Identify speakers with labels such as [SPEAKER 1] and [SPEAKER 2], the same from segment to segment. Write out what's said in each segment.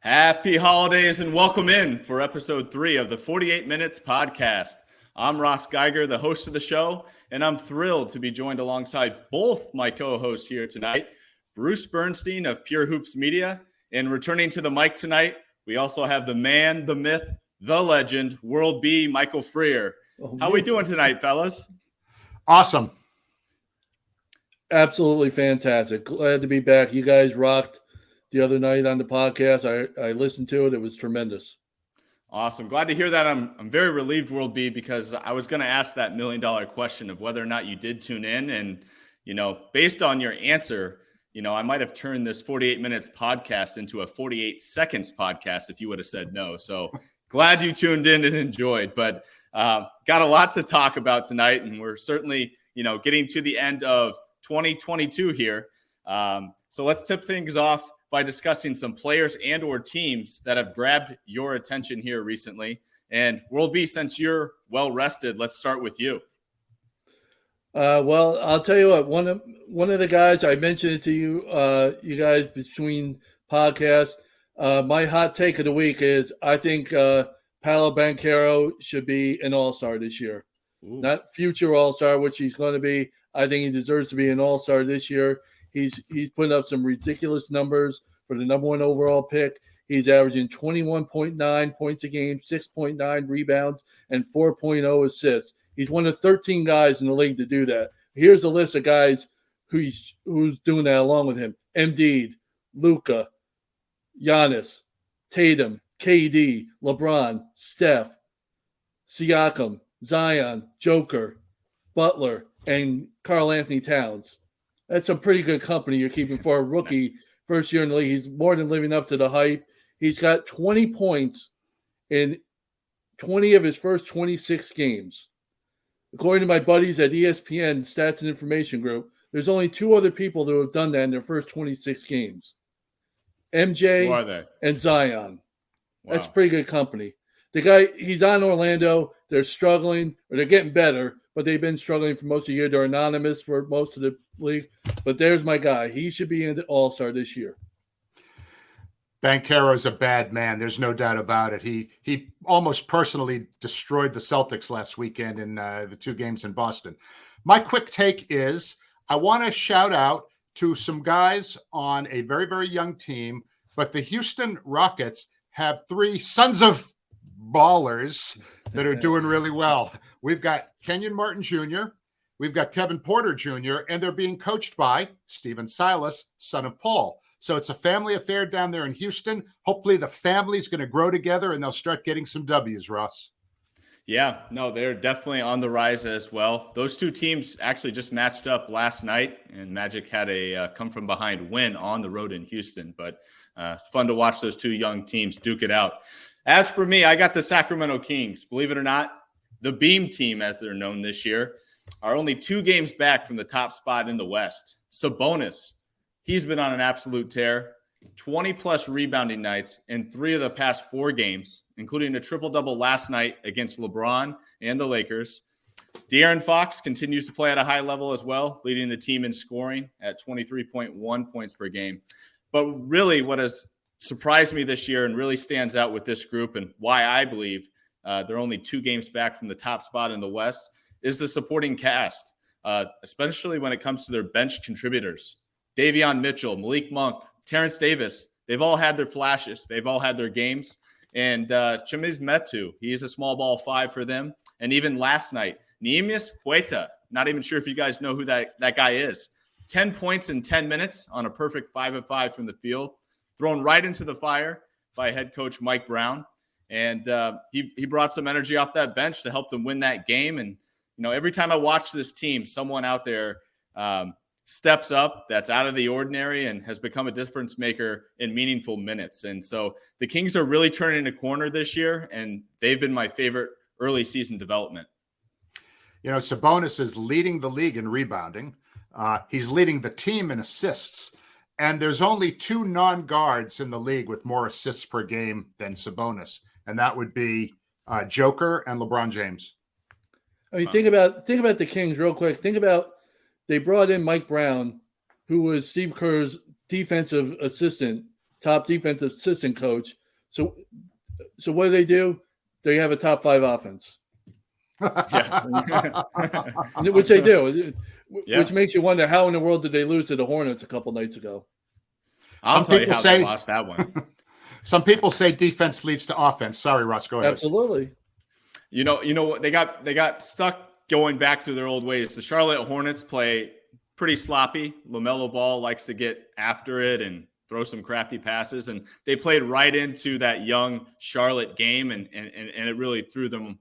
[SPEAKER 1] Happy holidays and welcome in for episode 3 of the 48 Minutes podcast. I'm Ross Geiger, the host of the show, and I'm thrilled to be joined alongside both my co-hosts here tonight, Bruce Bernstein of Pure Hoops Media, and returning to the mic tonight, we also have the man, the myth, the legend, World B, Michael Freer. How are we doing tonight, fellas?
[SPEAKER 2] Awesome.
[SPEAKER 3] Absolutely fantastic. Glad to be back. You guys rocked the other night on the podcast. I listened to it. It was tremendous.
[SPEAKER 1] Awesome. Glad to hear that. I'm very relieved, World B, because I was going to ask that $1 million question of whether or not you did tune in. And, based on your answer, I might have turned this 48 minutes podcast into a 48 seconds podcast if you would have said no. So glad you tuned in and enjoyed. But got a lot to talk about tonight. And we're certainly, getting to the end of 2022 here. So let's tip things off by discussing some players and or teams that have grabbed your attention here recently. And World B, since you're well rested, let's start with you.
[SPEAKER 3] Well, I'll tell you what, one of the guys, I mentioned it to you, you guys between podcasts, my hot take of the week is I think Paolo Banchero should be an all-star this year. Ooh. Not future all-star, which he's going to be. I think he deserves to be an all-star this year. He's putting up some ridiculous numbers for the number 1 overall pick. He's averaging 21.9 points a game, 6.9 rebounds, and 4.0 assists. He's one of 13 guys in the league to do that. Here's a list of guys who's doing that along with him. Embiid, Luka, Giannis, Tatum, KD, LeBron, Steph, Siakam, Zion, Joker, Butler, and Karl Anthony Towns. That's some pretty good company you're keeping for a rookie first year in the league. He's more than living up to the hype. He's got 20 points in 20 of his first 26 games. According to my buddies at ESPN Stats and Information Group, there's only 2 other people who have done that in their first 26 games. MJ and Zion. Wow. That's pretty good company. The guy, he's on Orlando. They're struggling, or they're getting better, but they've been struggling for most of the year. They're anonymous for most of the league. But there's my guy. He should be in the All-Star this year.
[SPEAKER 2] Banchero's a bad man. There's no doubt about it. He almost personally destroyed the Celtics last weekend in the 2 games in Boston. My quick take is I want to shout out to some guys on a very, very young team, but the Houston Rockets have 3 sons of ballers that are doing really well. We've got Kenyon Martin Jr., we've got Kevin Porter Jr., and they're being coached by Stephen Silas, son of Paul. So it's a family affair down there in Houston. Hopefully the family's going to grow together and they'll start getting some W's, Ross.
[SPEAKER 1] Yeah, no, they're definitely on the rise as well. Those 2 teams actually just matched up last night, and Magic had a come-from-behind win on the road in Houston. But fun to watch those 2 young teams duke it out. As for me, I got the Sacramento Kings. Believe it or not, the Beam team, as they're known this year, are only 2 games back from the top spot in the West. Sabonis, he's been on an absolute tear. 20-plus rebounding nights in 3 of the past 4 games, including a triple-double last night against LeBron and the Lakers. De'Aaron Fox continues to play at a high level as well, leading the team in scoring at 23.1 points per game. But really what has surprised me this year and really stands out with this group and why I believe they're only 2 games back from the top spot in the West is the supporting cast, especially when it comes to their bench contributors. Davion Mitchell, Malik Monk, Terrence Davis, they've all had their flashes. They've all had their games. And Chimiz Metu, he's a small ball 5 for them. And even last night, Neemias Queta, not even sure if you guys know who that guy is. 10 points in 10 minutes on a perfect 5 of 5 from the field, thrown right into the fire by head coach Mike Brown. And he brought some energy off that bench to help them win that game. And, every time I watch this team, someone out there steps up that's out of the ordinary and has become a difference maker in meaningful minutes. And so the Kings are really turning a corner this year, and they've been my favorite early season development.
[SPEAKER 2] Sabonis is leading the league in rebounding. He's leading the team in assists. And there's only 2 non-guards in the league with more assists per game than Sabonis. And that would be Joker and LeBron James.
[SPEAKER 3] I mean, think about the Kings real quick. Think about they brought in Mike Brown, who was Steve Kerr's defensive assistant top defensive assistant coach. So what do? They have a top 5 offense.
[SPEAKER 1] Yeah.
[SPEAKER 3] Which they do.
[SPEAKER 1] Yeah.
[SPEAKER 3] Which makes you wonder, how in the world did they lose to the Hornets a couple nights ago?
[SPEAKER 1] I'll tell you how they lost that one.
[SPEAKER 2] Some people say defense leads to offense. Sorry, Ross, go ahead.
[SPEAKER 3] Absolutely.
[SPEAKER 1] You know what, they got stuck going back to their old ways. The Charlotte Hornets play pretty sloppy. LaMelo Ball likes to get after it and throw some crafty passes, and they played right into that young Charlotte game, and it really threw them,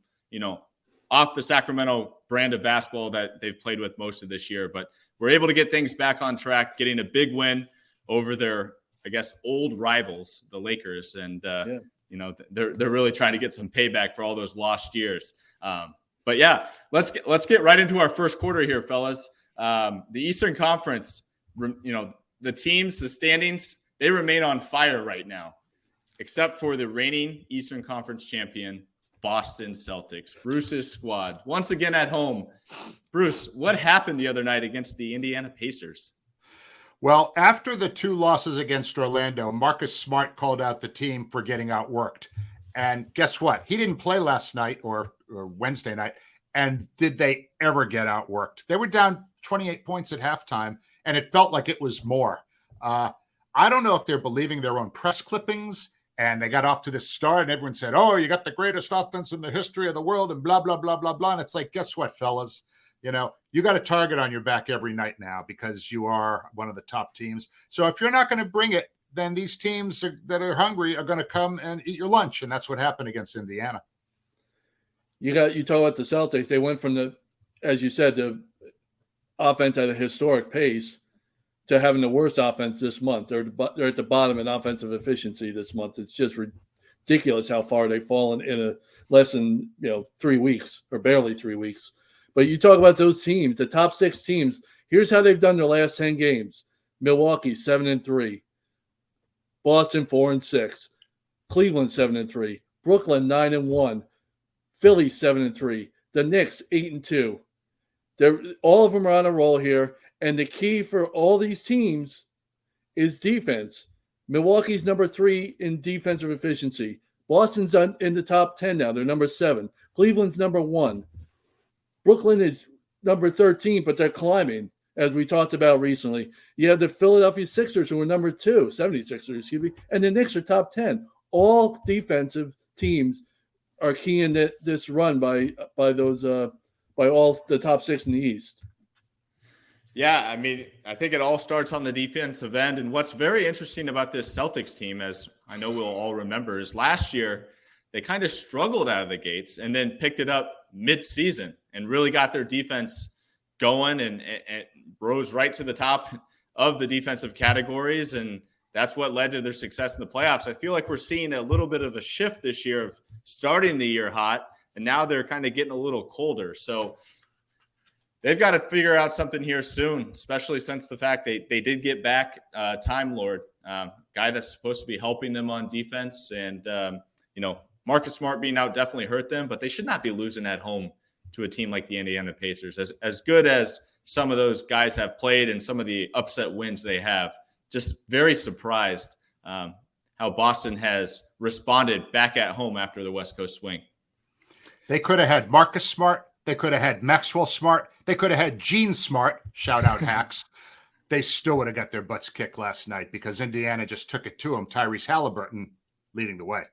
[SPEAKER 1] off the Sacramento brand of basketball that they've played with most of this year. But we're able to get things back on track, getting a big win over their, I guess, old rivals, the Lakers, and they're really trying to get some payback for all those lost years. But yeah, let's get right into our first quarter here, fellas. The Eastern Conference, the teams, the standings, they remain on fire right now, except for the reigning Eastern Conference champion, Boston Celtics. Bruce's squad once again at home. Bruce, what happened the other night against the Indiana Pacers?
[SPEAKER 2] Well, after the 2 losses against Orlando, Marcus Smart called out the team for getting outworked. And guess what? He didn't play last night or Wednesday night. And did they ever get outworked? They were down 28 points at halftime, and it felt like it was more. I don't know if they're believing their own press clippings, and they got off to this start, and everyone said, oh, you got the greatest offense in the history of the world, and blah, blah, blah, blah, blah. And it's like, guess what, fellas? You got a target on your back every night now because you are one of the top teams. So if you're not going to bring it, then these teams that are hungry are going to come and eat your lunch. And that's what happened against Indiana.
[SPEAKER 3] You talk about the Celtics. They went from as you said, the offense at a historic pace to having the worst offense this month. They're at the bottom in offensive efficiency this month. It's just ridiculous how far they've fallen in less than 3 weeks, or barely 3 weeks. But you talk about those teams, the top 6 teams. Here's how they've done their last 10 games: Milwaukee 7-3, Boston 4-6, Cleveland 7-3, Brooklyn 9-1, Philly 7-3, the Knicks 8-2. All of them are on a roll here, and the key for all these teams is defense. Milwaukee's number 3 in defensive efficiency. Boston's in the top 10 now; they're number 7. Cleveland's number 1. Brooklyn is number 13, but they're climbing, as we talked about recently. You have the Philadelphia Sixers, who are number 2, 76ers, excuse me, and the Knicks are top 10. All defensive teams are key in this run by all the top 6 in the East.
[SPEAKER 1] Yeah, I mean, I think it all starts on the defensive end. And what's very interesting about this Celtics team, as I know we'll all remember, is last year they kind of struggled out of the gates and then picked it up mid-season and really got their defense going and rose right to the top of the defensive categories. And that's what led to their success in the playoffs. I feel like we're seeing a little bit of a shift this year of starting the year hot, and now they're kind of getting a little colder. So they've got to figure out something here soon, especially since the fact they did get back Time Lord, guy that's supposed to be helping them on defense. And, Marcus Smart being out definitely hurt them, but they should not be losing at home to a team like the Indiana Pacers. As good as some of those guys have played and some of the upset wins they have, just very surprised how Boston has responded back at home after the West Coast swing.
[SPEAKER 2] They could have had Marcus Smart. They could have had Maxwell Smart. They could have had Gene Smart. Shout out Hacks. They still would have got their butts kicked last night because Indiana just took it to them. Tyrese Halliburton leading the way.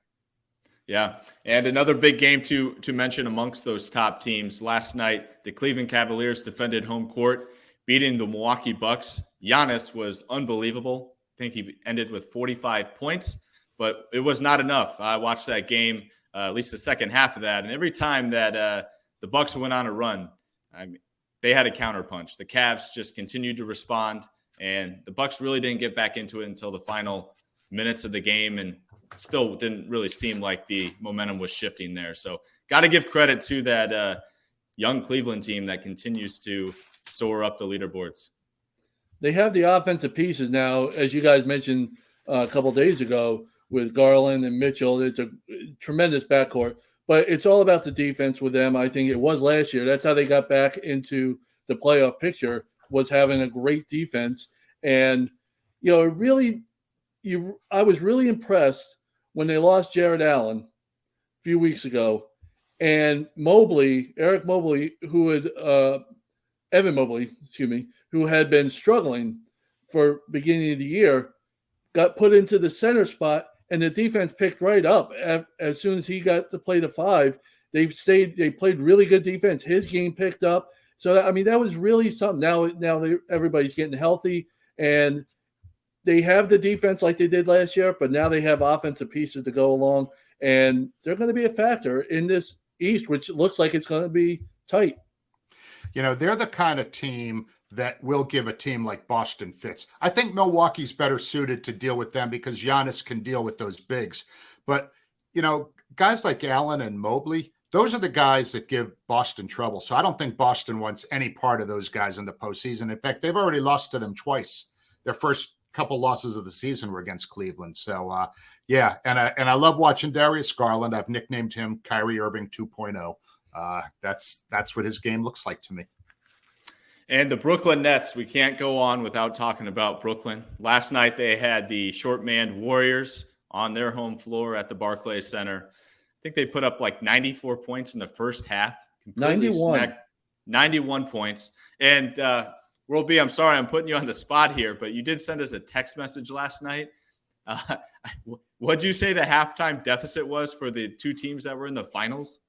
[SPEAKER 1] Yeah, and another big game to mention amongst those top teams. Last night, the Cleveland Cavaliers defended home court, beating the Milwaukee Bucks. Giannis was unbelievable. I think he ended with 45 points, but it was not enough. I watched that game, at least the second half of that, and every time that the Bucks went on a run, they had a counterpunch. The Cavs just continued to respond, and the Bucks really didn't get back into it until the final minutes of the game, and still didn't really seem like the momentum was shifting there. So got to give credit to that young Cleveland team that continues to soar up the leaderboards.
[SPEAKER 3] They have the offensive pieces now, as you guys mentioned a couple days ago, with Garland and Mitchell. It's a tremendous backcourt, but it's all about the defense with them. I think it was last year. That's how they got back into the playoff picture, was having a great defense. And, it really I was really impressed when they lost Jared Allen a few weeks ago, and Eric Mobley, Evan Mobley, excuse me, who had been struggling for beginning of the year, got put into the center spot, and the defense picked right up as soon as he got to play the 5. They played really good defense. His game picked up. So, I mean, that was really something. Now everybody's getting healthy, and they have the defense like they did last year, but now they have offensive pieces to go along, and they're going to be a factor in this East, which looks like it's going to be tight.
[SPEAKER 2] They're the kind of team that will give a team like Boston fits. I think Milwaukee's better suited to deal with them because Giannis can deal with those bigs. But, guys like Allen and Mobley, those are the guys that give Boston trouble. So I don't think Boston wants any part of those guys in the postseason. In fact, they've already lost to them twice. Their first couple losses of the season were against Cleveland. So, and I love watching Darius Garland. I've nicknamed him Kyrie Irving 2.0. That's what his game looks like to me.
[SPEAKER 1] And the Brooklyn Nets, we can't go on without talking about Brooklyn. Last night they had the short-man Warriors on their home floor at the Barclays Center. I think they put up like 94 points in the first half. 91 points. And World B, I'm sorry I'm putting you on the spot here, but you did send us a text message last night. What'd you say the halftime deficit was for the two teams that were in the finals?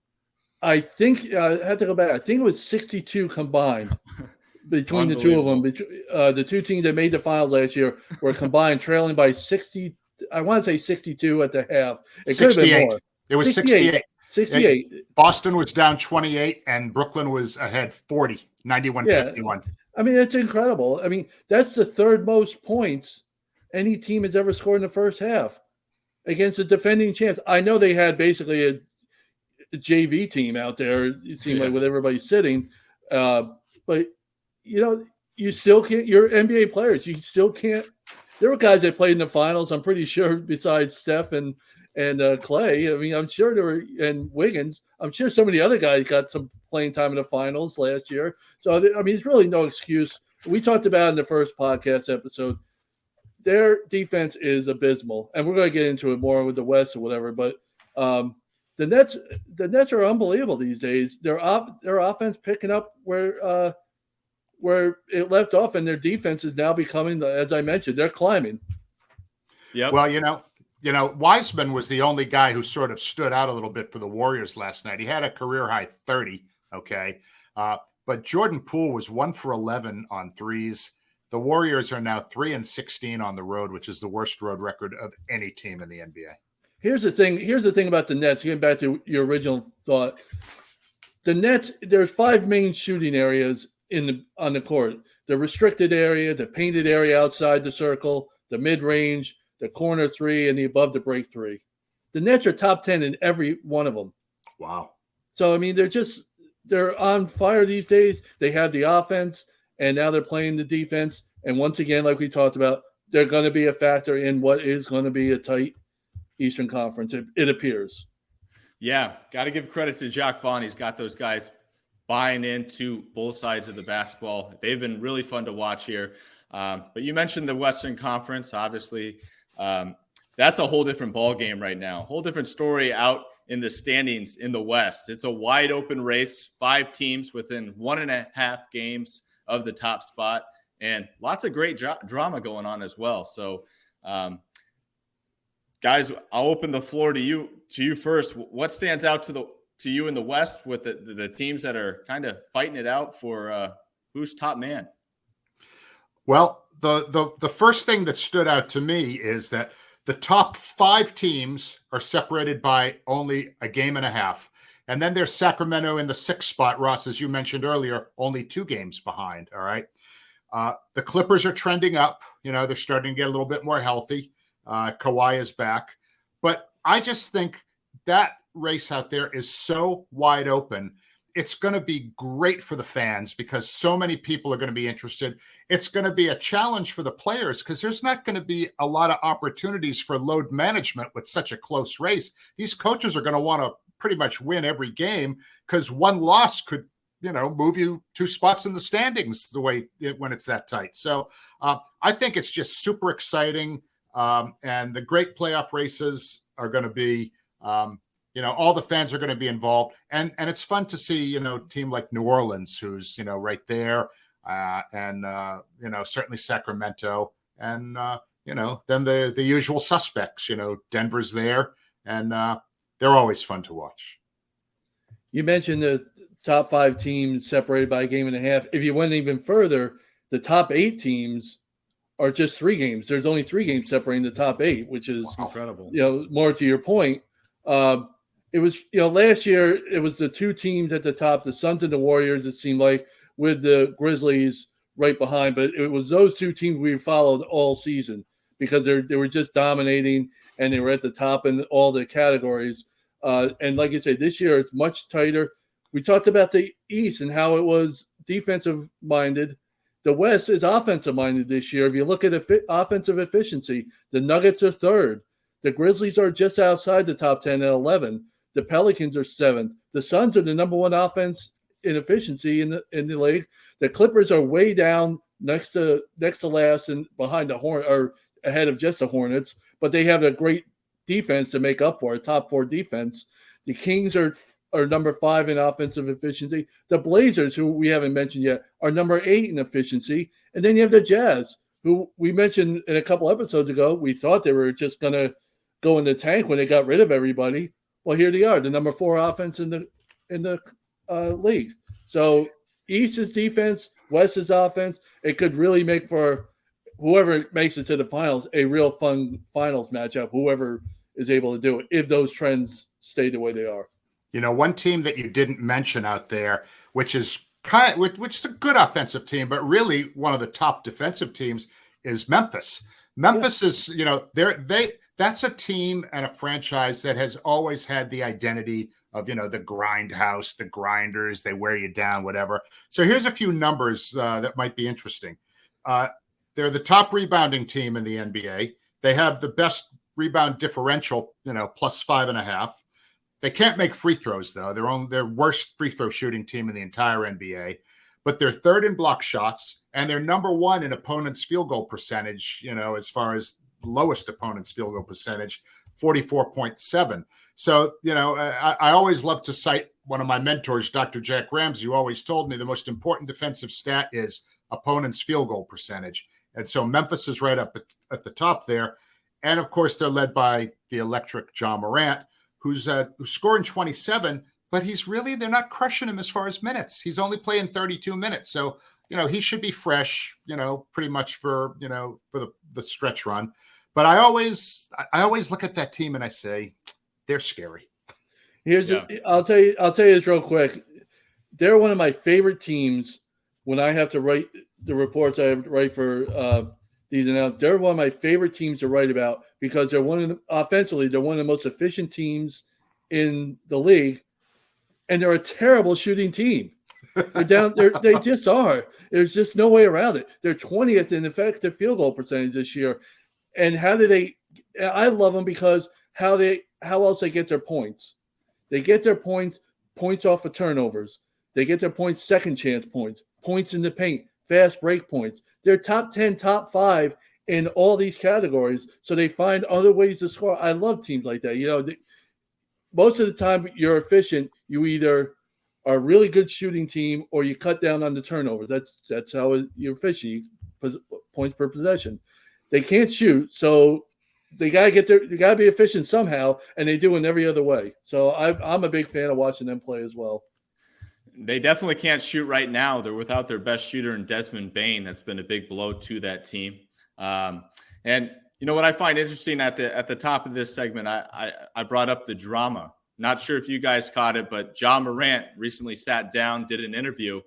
[SPEAKER 3] I think I had to go back. I think it was 62 combined between the two of them. The two teams that made the finals last year were combined trailing by 60. I want to say 62 at the half. It could have been more.
[SPEAKER 2] It was 68.
[SPEAKER 3] 68.
[SPEAKER 2] Boston was down 28 and Brooklyn was ahead 40, 91-51.
[SPEAKER 3] I mean, it's incredible. I mean, that's the third most points any team has ever scored in the first half against the defending champs. I know they had basically a JV team out there, it seemed like, with everybody sitting. But, you still can't – you're NBA players. You still can't – there were guys that played in the finals, I'm pretty sure, besides Steph and Clay. I mean, I'm sure there were – and Wiggins. I'm sure some of the other guys got some playing time in the finals last year. So, I mean, it's really no excuse. We talked about in the first podcast episode, their defense is abysmal. And we're going to get into it more with the West or whatever. But the Nets are unbelievable these days. Their offense picking up where it left off, and their defense is now becoming, as I mentioned, they're climbing.
[SPEAKER 2] Yeah. Well, Wiseman was the only guy who sort of stood out a little bit for the Warriors last night. He had a career-high 30, okay? But Jordan Poole was 1 for 11 on threes. The Warriors are now 3-16 on the road, which is the worst road record of any team in the NBA.
[SPEAKER 3] Here's the thing about the Nets, getting back to your original thought. The Nets, there's 5 main shooting areas on the court. The restricted area, the painted area outside the circle, the mid-range, the corner 3, and the above the break 3. The Nets are top 10 in every one of them.
[SPEAKER 2] Wow.
[SPEAKER 3] So, I mean, they're on fire these days. They have the offense, and now they're playing the defense. And once again, like we talked about, they're going to be a factor in what is going to be a tight Eastern Conference, it appears.
[SPEAKER 1] Yeah, got to give credit to Jacques Vaughn. He's got those guys buying into both sides of the basketball. They've been really fun to watch here. But you mentioned the Western Conference, obviously. That's a whole different ball game right now. Whole different story out in the standings in the West. It's a wide open race, 5 teams within 1.5 games of the top spot, and lots of great drama going on as well. So, guys, I'll open the floor to you first. What stands out to you in the West with the teams that are kind of fighting it out for who's top man?
[SPEAKER 2] Well, the first thing that stood out to me is that the top 5 teams are separated by only a game and a half. And then there's Sacramento in the 6th spot, Ross, as you mentioned earlier, only 2 games behind. All right. The Clippers are trending up. They're starting to get a little bit more healthy. Kawhi is back. But I just think that race out there is so wide open. It's going to be great for the fans because so many people are going to be interested. It's going to be a challenge for the players because there's not going to be a lot of opportunities for load management with such a close race. These coaches are going to want to pretty much win every game because one loss could, move you 2 spots in the standings when it's that tight. So I think it's just super exciting. And the great playoff races are going to be, all the fans are going to be involved. And it's fun to see, a team like New Orleans, who's, right there. And certainly Sacramento. And, then the usual suspects, Denver's there. And they're always fun to watch.
[SPEAKER 3] You mentioned the top 5 teams separated by a game and a half. If you went even further, the top 8 teams are just 3 games. There's only 3 games separating the top 8, which is
[SPEAKER 1] incredible.
[SPEAKER 3] More to your point. It was, last year it was the 2 teams at the top, the Suns and the Warriors, it seemed like, with the Grizzlies right behind. But it was those 2 teams we followed all season because they were just dominating and they were at the top in all the categories. And like you say, this year it's much tighter. We talked about the East and how it was defensive-minded. The West is offensive-minded this year. If you look at offensive efficiency, the Nuggets are 3rd. The Grizzlies are just outside the top 10 at 11. The Pelicans are 7th. The Suns are the number 1 offense in efficiency in the league. The Clippers are way down next to last and behind the or ahead of just the Hornets, but they have a great defense to make up for it, top 4 defense. The Kings are number 5 in offensive efficiency. The Blazers, who we haven't mentioned yet, are number 8 in efficiency. And then you have the Jazz, who we mentioned in a couple episodes ago. We thought they were just going to go in the tank when they got rid of everybody. Well, here they are, the number 4 offense in the league. So East is defense, West is offense. It could really make for whoever makes it to the finals a real fun finals matchup, whoever is able to do it, if those trends stay the way they are.
[SPEAKER 2] One team that you didn't mention out there, which is a good offensive team, but really one of the top defensive teams, is Memphis. Memphis is, that's a team and a franchise that has always had the identity of, the grindhouse, the grinders, they wear you down, whatever. So here's a few numbers that might be interesting. They're the top rebounding team in the NBA. They have the best rebound differential, plus 5.5. They can't make free throws, though. They're their worst free throw shooting team in the entire NBA. But they're 3rd in block shots, and they're number 1 in opponents' field goal percentage, as far as lowest opponent's field goal percentage, 44.7. So, I always love to cite one of my mentors, Dr. Jack Ramsey, who always told me the most important defensive stat is opponent's field goal percentage. And so Memphis is right up at the top there. And of course, they're led by the electric Ja Morant, who's scoring 27, but they're not crushing him as far as minutes. He's only playing 32 minutes. So, he should be fresh, pretty much for the stretch run. But I always look at that team and I say, they're scary.
[SPEAKER 3] I'll tell you this real quick. They're one of my favorite teams when I have to write the reports I have to write for these announcements. They're one of my favorite teams to write about because offensively, they're one of the most efficient teams in the league, and they're a terrible shooting team. They're down. They just are. There's just no way around it. They're 20th in effective field goal percentage this year. And how do they? I love them because how else they get their points? They get their points off of turnovers. They get their points second chance points in the paint, fast break points. They're top 10, top 5 in all these categories. So they find other ways to score. I love teams like that. Most of the time you're efficient. You either are a really good shooting team or you cut down on the turnovers. That's how you're efficient. Points per possession. They can't shoot, so they gotta be efficient somehow, and they do in every other way. So I'm a big fan of watching them play as well.
[SPEAKER 1] They definitely can't shoot right now. They're without their best shooter in Desmond Bane. That's been a big blow to that team. And what I find interesting at the top of this segment, I brought up the drama. Not sure if you guys caught it, but Ja Morant recently sat down, did an interview,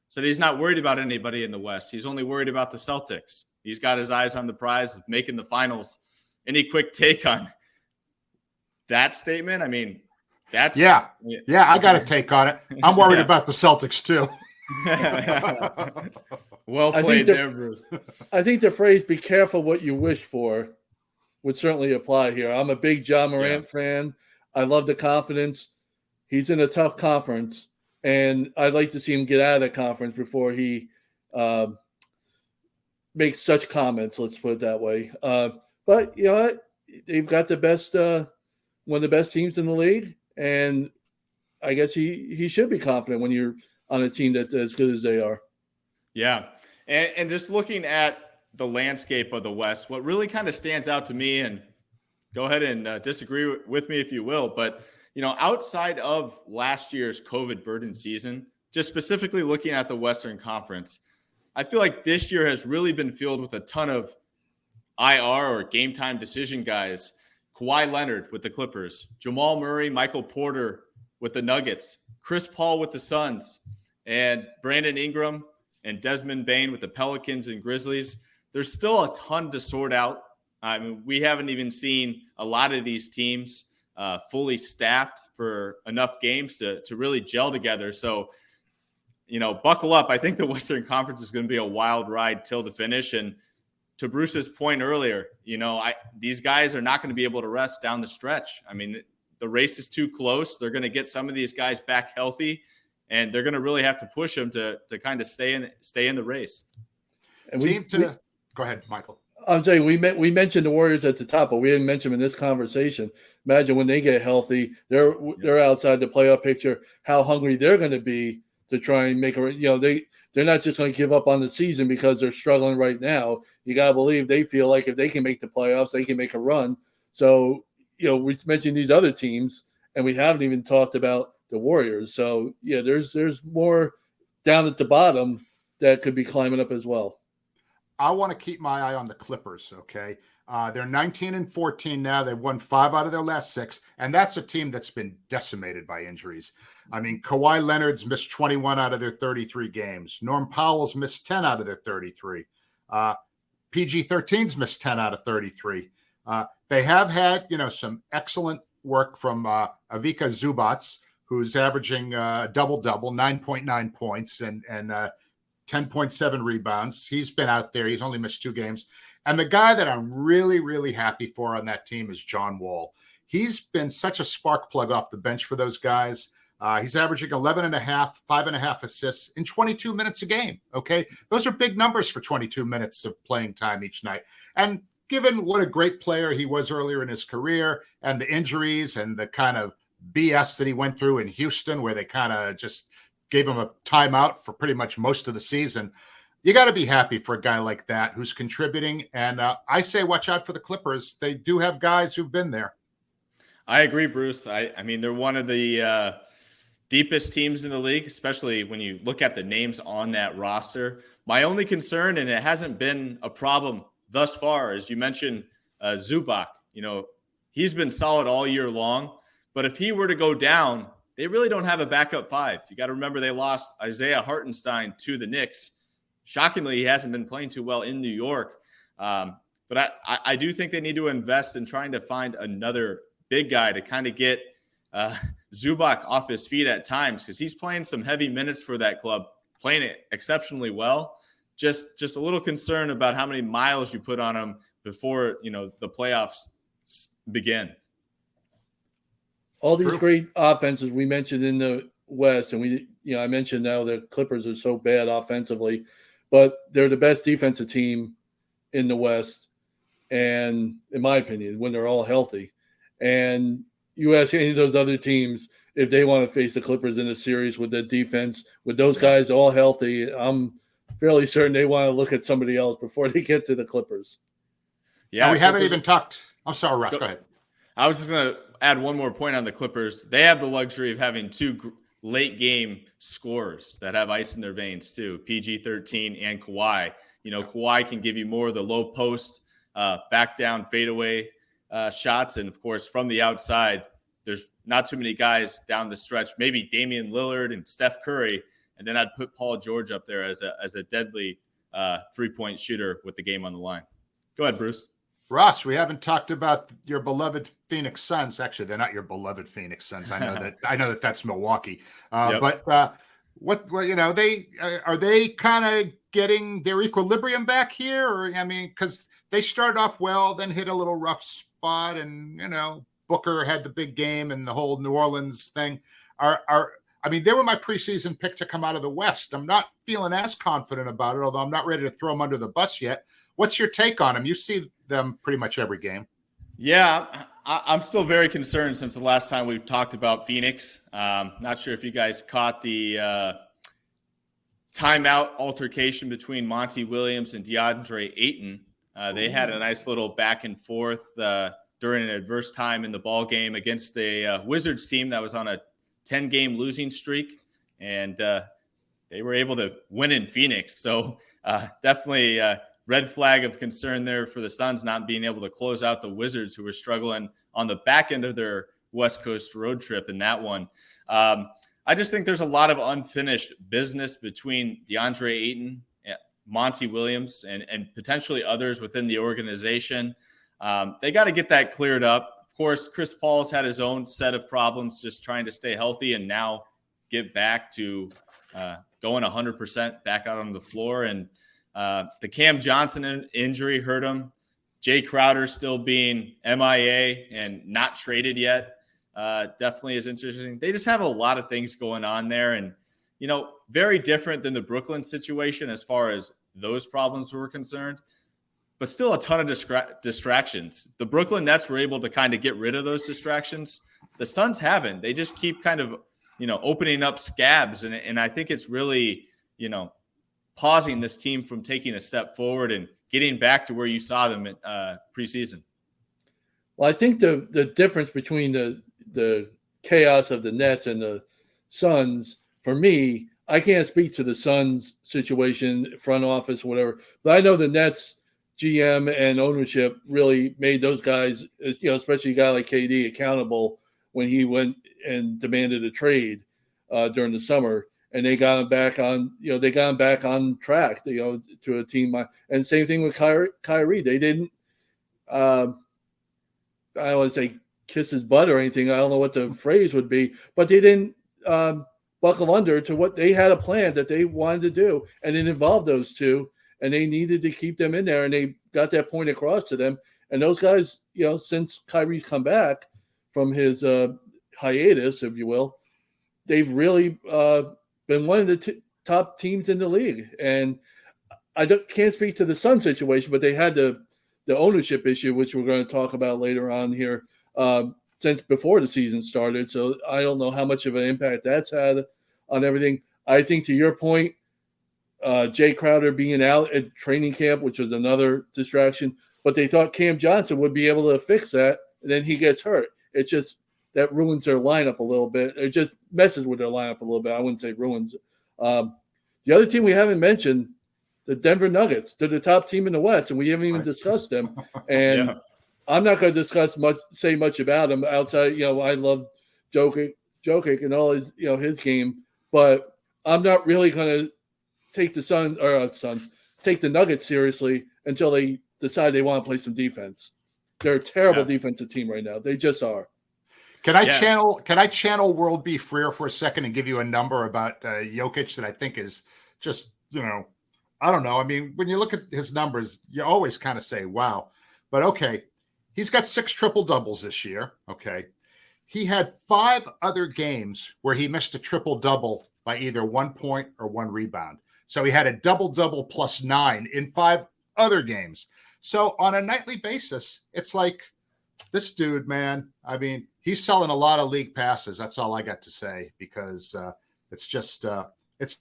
[SPEAKER 1] said he's not worried about anybody in the West. He's only worried about the Celtics. He's got his eyes on the prize of making the finals. Any quick take on that statement? I mean, that's
[SPEAKER 2] yeah. I got a take on it. I'm worried about the Celtics too.
[SPEAKER 1] Well played there, Bruce.
[SPEAKER 3] I think the phrase "be careful what you wish for" would certainly apply here. I'm a big Ja Morant fan. I love the confidence. He's in a tough conference, and I'd like to see him get out of the conference before he makes such comments. Let's put it that way. But you know what? They've got the best, one of the best teams in the league, and I guess he should be confident when you're on a team that's as good as they are.
[SPEAKER 1] Yeah. And just looking at the landscape of the West, what really kind of stands out to me, and go ahead and disagree with me if you will, but outside of last year's COVID burdened season, just specifically looking at the Western Conference, I feel like this year has really been filled with a ton of IR or game time decision guys. Kawhi Leonard with the Clippers, Jamal Murray, Michael Porter with the Nuggets, Chris Paul with the Suns, and Brandon Ingram and Desmond Bane with the Pelicans and Grizzlies. There's still a ton to sort out. I mean, we haven't even seen a lot of these teams fully staffed for enough games to really gel together. So, buckle up. I think the Western Conference is going to be a wild ride till the finish. And to Bruce's point earlier, these guys are not going to be able to rest down the stretch. I mean, the race is too close. They're going to get some of these guys back healthy, and they're going to really have to push them to kind of stay in the race.
[SPEAKER 2] And go ahead, Michael.
[SPEAKER 3] I'm saying we mentioned the Warriors at the top, but we didn't mention them in this conversation. Imagine when they get healthy, they're outside the playoff picture, how hungry they're going to be to try and make they're not just going to give up on the season because they're struggling right now. You got to believe they feel like if they can make the playoffs, they can make a run. So, we mentioned these other teams, and we haven't even talked about the Warriors. So, yeah, there's more down at the bottom that could be climbing up as well.
[SPEAKER 2] I want to keep my eye on the Clippers, okay? They're 19-14 now. They've won 5 out of their last 6, and that's a team that's been decimated by injuries. I mean, Kawhi Leonard's missed 21 out of their 33 games. Norm Powell's missed 10 out of their 33. PG-13's missed 10 out of 33. They have had, some excellent work from Ivica Zubac, who's averaging double-double, 9.9 points and 10.7 rebounds. He's been out there. He's only missed 2 games. And the guy that I'm really, really happy for on that team is John Wall. He's been such a spark plug off the bench for those guys. He's averaging 11.5, 5.5 assists in 22 minutes a game. Okay. Those are big numbers for 22 minutes of playing time each night. And given what a great player he was earlier in his career and the injuries and the kind of BS that he went through in Houston, where they kind of just gave him a timeout for pretty much most of the season, you got to be happy for a guy like that who's contributing. And I say watch out for the Clippers. They do have guys who've been there.
[SPEAKER 1] I agree, Bruce. I mean, they're one of the deepest teams in the league, especially when you look at the names on that roster. My only concern, and it hasn't been a problem thus far, as you mentioned, Zubac. He's been solid all year long. But if he were to go down, they really don't have a backup 5. You got to remember they lost Isaiah Hartenstein to the Knicks. Shockingly, he hasn't been playing too well in New York. But I do think they need to invest in trying to find another big guy to kind of get Zubac off his feet at times, because he's playing some heavy minutes for that club, playing it exceptionally well. Just a little concerned about how many miles you put on him before the playoffs begin.
[SPEAKER 3] All these great offenses we mentioned in the West, and I mentioned now the Clippers are so bad offensively, but they're the best defensive team in the West, and in my opinion, when they're all healthy. And you ask any of those other teams if they want to face the Clippers in a series with the defense, with those guys all healthy, I'm fairly certain they want to look at somebody else before they get to the Clippers.
[SPEAKER 2] Yeah, we haven't even talked. I'm sorry, Russ. Go ahead.
[SPEAKER 1] I was just going to add one more point on the Clippers. They have the luxury of having 2 late game scorers that have ice in their veins too, PG-13 and Kawhi. Kawhi can give you more of the low post, back down fadeaway shots. And of course, from the outside, there's not too many guys down the stretch, maybe Damian Lillard and Steph Curry. And then I'd put Paul George up there as a deadly 3-point shooter with the game on the line. Go ahead, Bruce.
[SPEAKER 2] Ross, we haven't talked about your beloved Phoenix Suns. Actually, they're not your beloved Phoenix Suns. I know that that's Milwaukee.
[SPEAKER 1] Yep.
[SPEAKER 2] But are they kind of getting their equilibrium back here? Or because they started off well, then hit a little rough spot, and Booker had the big game and the whole New Orleans thing. They were my preseason pick to come out of the West. I'm not feeling as confident about it, although I'm not ready to throw them under the bus yet. What's your take on them? You see them pretty much every game.
[SPEAKER 1] Yeah, I'm still very concerned since the last time we talked about Phoenix. Not sure if you guys caught the timeout altercation between Monty Williams and DeAndre Ayton. They had a nice little back and forth during an adverse time in the ball game against a Wizards team that was on a 10-game losing streak, and they were able to win in Phoenix. So definitely red flag of concern there for the Suns not being able to close out the Wizards, who were struggling on the back end of their West Coast road trip in that one. I just think there's a lot of unfinished business between DeAndre Ayton, Monty Williams, and potentially others within the organization. They got to get that cleared up. Of course, Chris Paul's had his own set of problems just trying to stay healthy and now get back to going 100% back out on the floor. And the Cam Johnson injury hurt him. Jay Crowder still being MIA and not traded yet. Definitely is interesting. They just have a lot of things going on there, and very different than the Brooklyn situation as far as those problems were concerned, but still a ton of distractions. The Brooklyn Nets were able to kind of get rid of those distractions. The Suns haven't. They just keep kind of opening up scabs, and I think it's really pausing this team from taking a step forward and getting back to where you saw them in preseason.
[SPEAKER 3] Well, I think the difference between the chaos of the Nets and the Suns, for me, I can't speak to the Suns situation, front office, whatever, but I know the Nets GM and ownership really made those guys, especially a guy like KD, accountable when he went and demanded a trade during the summer, and they got him back on, on track, to a team. And same thing with Kyrie. They didn't, I don't want to say kiss his butt or anything. I don't know what the phrase would be, but they didn't buckle under to what they had a plan that they wanted to do. And it involved those two, and they needed to keep them in there, and they got that point across to them. And those guys, since Kyrie's come back from his hiatus, if you will, they've really been one of the top teams in the league. And I can't speak to the Sun situation, but they had the ownership issue, which we're going to talk about later on here, since before the season started. So I don't know how much of an impact that's had on everything. I think to your point, Jay Crowder being out at training camp, which was another distraction, but they thought Cam Johnson would be able to fix that, and then he gets hurt. It just, that ruins their lineup a little bit. It just messes with their lineup a little bit. I wouldn't say ruins. The other team we haven't mentioned, the Denver Nuggets. They're the top team in the West, and we haven't even discussed them. And I'm not going to say much about them outside. I love Jokic and all his, his game, but I'm not really going to take take the Nuggets seriously until they decide they want to play some defense. They're a terrible defensive team right now. They just are.
[SPEAKER 2] Can I channel World B. Freer for a second and give you a number about Jokic that I think is just, I don't know. I mean, when you look at his numbers, you always kind of say, wow. But okay, he's got 6 triple-doubles this year. Okay. He had 5 other games where he missed a triple-double by either 1 point or 1 rebound. So he had a double-double plus 9 in 5 other games. So on a nightly basis, it's like this dude, man, I mean, he's selling a lot of league passes. That's all I got to say, because it's just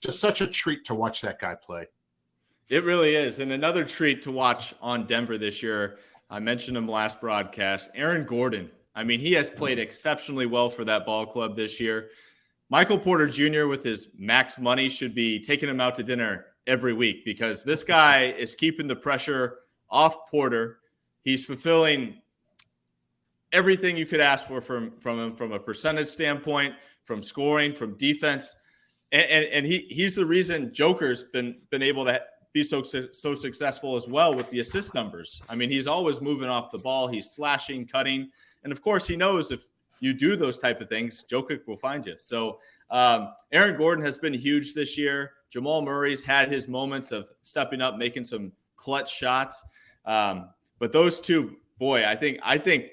[SPEAKER 2] such a treat to watch that guy play.
[SPEAKER 1] It really is. And another treat to watch on Denver this year, I mentioned him last broadcast, Aaron Gordon. I mean, he has played exceptionally well for that ball club this year. Michael Porter Jr. with his max money should be taking him out to dinner every week, because this guy is keeping the pressure off Porter. He's fulfilling everything you could ask for from him, from a percentage standpoint, from scoring, from defense. And he's the reason Joker's been able to be so successful as well with the assist numbers. I mean, he's always moving off the ball. He's slashing, cutting. And of course, he knows if you do those type of things, Joker will find you. So Aaron Gordon has been huge this year. Jamal Murray's had his moments of stepping up, making some clutch shots. But those two, boy, I think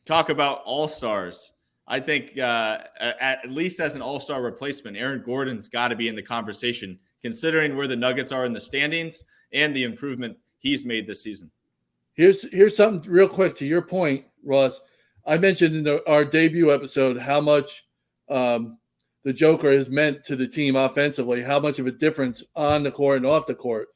[SPEAKER 1] talk about all-stars. I think at least as an all-star replacement, Aaron Gordon's got to be in the conversation, considering where the Nuggets are in the standings and the improvement he's made this season.
[SPEAKER 3] Here's something real quick to your point, Ross. I mentioned in our debut episode how much the Joker has meant to the team offensively, how much of a difference on the court and off the court.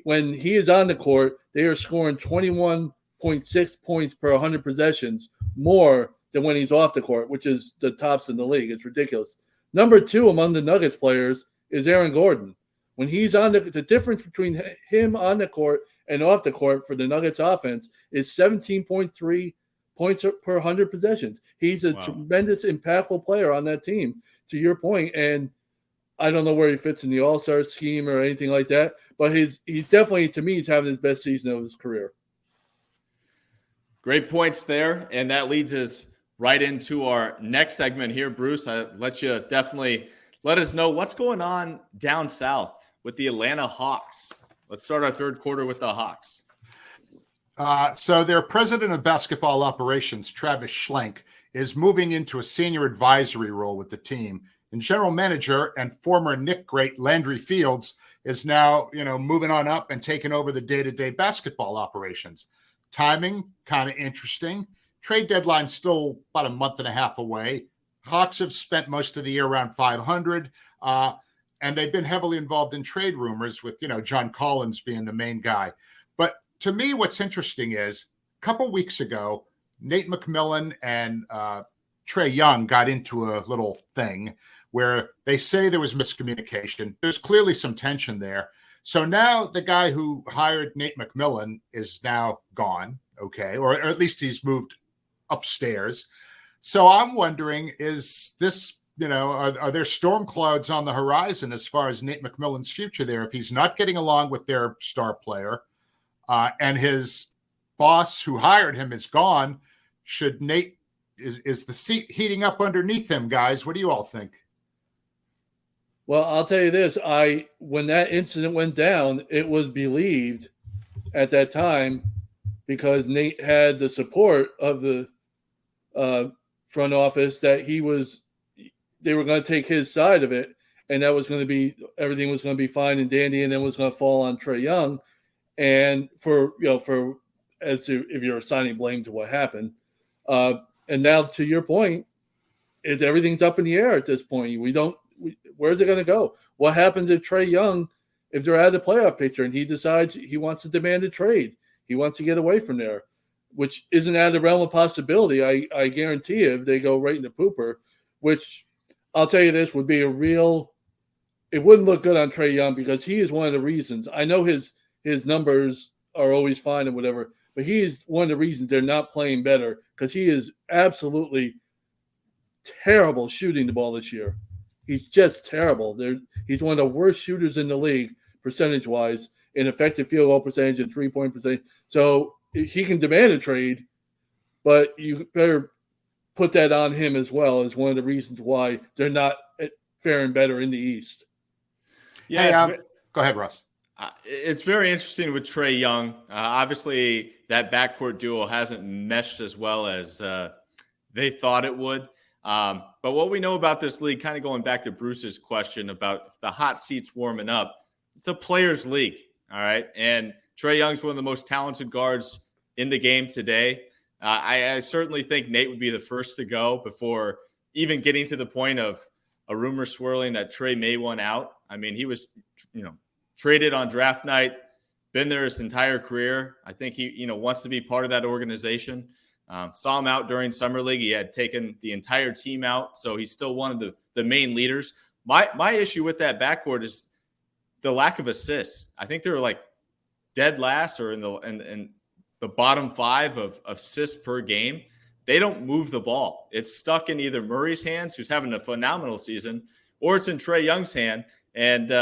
[SPEAKER 3] When he is on the court, they are scoring 21.6 points per 100 possessions more than when he's off the court, which is the tops in the league. It's ridiculous. Number 2 among the Nuggets players is Aaron Gordon. When he's on the difference between him on the court and off the court for the Nuggets offense is 17.3 points per 100 possessions. He's a tremendous, impactful player on that team, to your point. And I don't know where he fits in the all-star scheme or anything like that, but he's definitely, to me, he's having his best season of his career.
[SPEAKER 1] Great points there. And that leads us right into our next segment here, Bruce. I let you definitely let us know what's going on down south with the Atlanta Hawks. Let's start our third quarter with the Hawks.
[SPEAKER 2] So their president of basketball operations, Travis Schlenk, is moving into a senior advisory role with the team. And general manager and former Knick great Landry Fields is now, moving on up and taking over the day-to-day basketball operations. Timing, kind of interesting. Trade deadline still about a month and a half away. Hawks have spent most of the year around 500, and they've been heavily involved in trade rumors with, John Collins being the main guy. But to me, what's interesting is a couple weeks ago, Nate McMillan and Trae Young got into a little thing where they say there was miscommunication. There's clearly some tension there. So now the guy who hired Nate McMillan is now gone, okay, or at least he's moved upstairs. So I'm wondering, is this, are there storm clouds on the horizon as far as Nate McMillan's future there? If he's not getting along with their star player and his boss who hired him is gone, should Nate, is the seat heating up underneath him, guys? What do you all think?
[SPEAKER 3] Well, I'll tell you this. When that incident went down, it was believed at that time because Nate had the support of the front office that they were going to take his side of it, and that was going to be, everything was going to be fine and dandy, and then was going to fall on Trae Young. And as to if you're assigning blame to what happened. And now to your point, everything's up in the air at this point. Where's it going to go? What happens if Trae Young, if they're out of the playoff picture and he decides he wants to demand a trade, he wants to get away from there, which isn't out of the realm of possibility. I guarantee you, if they go right in the pooper, which I'll tell you this would be it wouldn't look good on Trae Young because he is one of the reasons. I know his numbers are always fine and whatever, but he is one of the reasons they're not playing better because he is absolutely terrible shooting the ball this year. He's just terrible. He's one of the worst shooters in the league, percentage-wise, in effective field goal percentage and three-point percentage. So he can demand a trade, but you better put that on him as well as one of the reasons why they're not faring better in the East.
[SPEAKER 1] Yeah,
[SPEAKER 2] go ahead, Russ.
[SPEAKER 1] It's very interesting with Trae Young. Obviously, that backcourt duo hasn't meshed as well as they thought it would. But what we know about this league, kind of going back to Bruce's question about the hot seats warming up, it's a players' league, all right? And Trae Young's one of the most talented guards in the game today. I certainly think Nate would be the first to go before even getting to the point of a rumor swirling that Trae may want out. I mean, he was, traded on draft night, been there his entire career. I think he, wants to be part of that organization. Saw him out during Summer League. He had taken the entire team out, so he's still one of the main leaders. My issue with that backcourt is the lack of assists. I think they're like dead last or in the bottom 5 of assists per game. They don't move the ball. It's stuck in either Murray's hands, who's having a phenomenal season, or it's in Trae Young's hand. And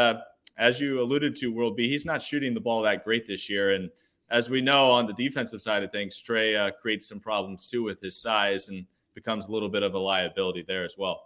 [SPEAKER 1] as you alluded to, World B, he's not shooting the ball that great this year. And as we know on the defensive side of things, Trae creates some problems too with his size and becomes a little bit of a liability there as well.